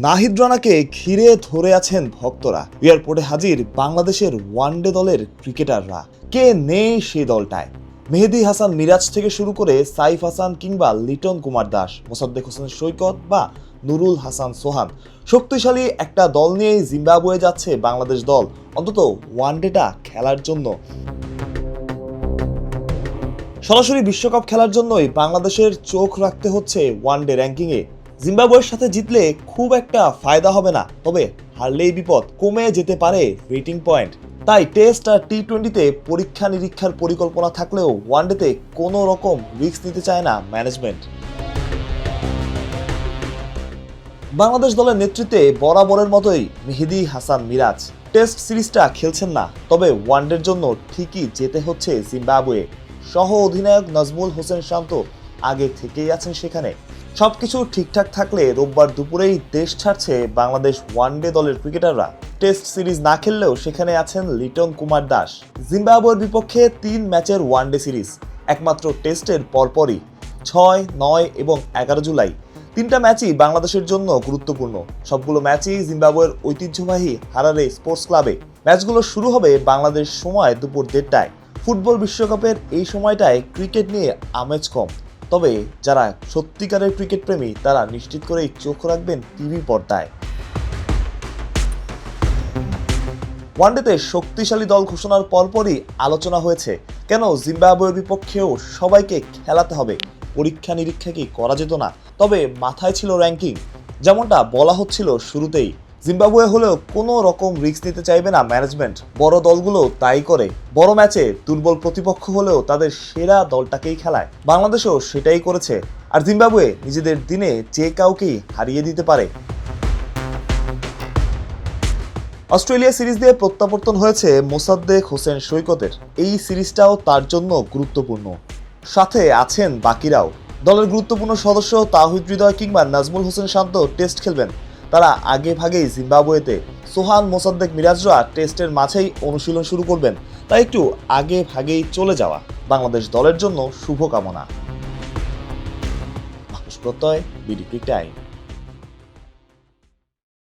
নাহিদ রানাকে ঘিরে ধরে আছেন ভক্তরা। এয়ারপোর্টে হাজির বাংলাদেশের ওয়ানডে দলের ক্রিকেটাররা। কে নেই সেই দলটায়? মেহেদী হাসান মিরাজ থেকে শুরু করে সাইফ হাসান কিংবা লিটন কুমার দাস, মোসাদ্দেক হোসেন সৈকত বা নুরুল হাসান সোহান। শক্তিশালী একটা দল নিয়েই জিম্বাবুয়ে যাচ্ছে বাংলাদেশ দল, অন্তত ওয়ানডেটা খেলার জন্য। সরাসরি বিশ্বকাপ খেলার জন্যই বাংলাদেশের চোখ রাখতে হচ্ছে ওয়ানডে র্যাঙ্কিংয়ে। জিম্বাবুয়ের সাথে জিতলে খুব একটা ফায়দা হবে না, তবে হারলেই বিপদ, কমে যেতে পারে রেটিং পয়েন্ট। তাই টেস্ট আর টি-20তে পরীক্ষা নিরীক্ষার পরিকল্পনা থাকলেও ওয়ানডেতে কোনো রকম রিস্ক নিতে চায় না ম্যানেজমেন্ট। বাংলাদেশ দলের নেতৃত্বে বরাবরের মতোই মেহেদী হাসান মিরাজ। টেস্ট সিরিজটা খেলছেন না, তবে ওয়ানডের জন্য ঠিকই যেতে হচ্ছে জিম্বাবুয়ে। সহ অধিনায়ক নাজমুল হোসেন শান্ত আগে থেকেই আছেন সেখানে। সবকিছু ঠিকঠাক থাকলে রোববার দুপুরেই দেশ ছাড়ছে বাংলাদেশ ওয়ানডে দলের ক্রিকেটাররা। টেস্ট সিরিজ না খেললেও সেখানে আছেন লিটন কুমার দাস। জিম্বাবুয়ের বিপক্ষে 3 ম্যাচের ওয়ানডে সিরিজ, একমাত্র টেস্টের পরপরই 6, 9 এবং 11 জুলাই। 3টা ম্যাচই বাংলাদেশের জন্য গুরুত্বপূর্ণ। সবগুলো ম্যাচই জিম্বাবুয়ের ঐতিহ্যবাহী হারারে স্পোর্টস ক্লাবে। ম্যাচগুলো শুরু হবে বাংলাদেশ সময় দুপুর 1:30টায়। ফুটবল বিশ্বকাপের এই সময়টায় ক্রিকেট নিয়ে আমেজ কম, তবে যারা সত্যিকারের ক্রিকেট প্রেমী তারা নিশ্চিত করেই চোখ রাখবেন টিভি পর্দায়। ওয়ানডেতে শক্তিশালী দল ঘোষণার পরপরই আলোচনা হয়েছে, কেন জিম্বাবুয়ের বিপক্ষেও সবাইকে খেলাতে হবে? পরীক্ষা নিরীক্ষা কি করা যেত না? তবে মাথায় ছিল র্যাঙ্কিং। যেমনটা বলা হচ্ছিল শুরুতেই, জিম্বাবুয়ে হলেও কোনো রকম রিস্ক নিতে চাইবে না ম্যানেজমেন্ট। বড় দলগুলো তাই করে, বড় ম্যাচে দুর্বল প্রতিপক্ষ হলেও তাদের সেরা দলটাকেই খেলায়। বাংলাদেশও সেটাই করেছে, আর জিম্বাবুয়ে নিজেদের দিনে যে কাউকেই হারিয়ে দিতে পারে। অস্ট্রেলিয়া সিরিজ দিয়ে প্রত্যাবর্তন হয়েছে মোসাদ্দেক হোসেন সৈকতের। এই সিরিজটাও তার জন্য গুরুত্বপূর্ণ। সাথে আছেন বাকিরাও। দলের গুরুত্বপূর্ণ সদস্য তাওহিদ হৃদয় কিংবা নাজমুল হোসেন শান্ত টেস্ট খেলবেন। তারা আগে ভাগেই জিম্বাবুয়েতে। সোহান, মোসাদ্দেক, মিরাজরা টেস্টের মাঝেই অনুশীলন শুরু করবেন। তাই একটু আগে ভাগেই চলে যাওয়া বাংলাদেশ দলের জন্য শুভকামনা। প্রত্যয়, বিডি ক্রিক টাইম।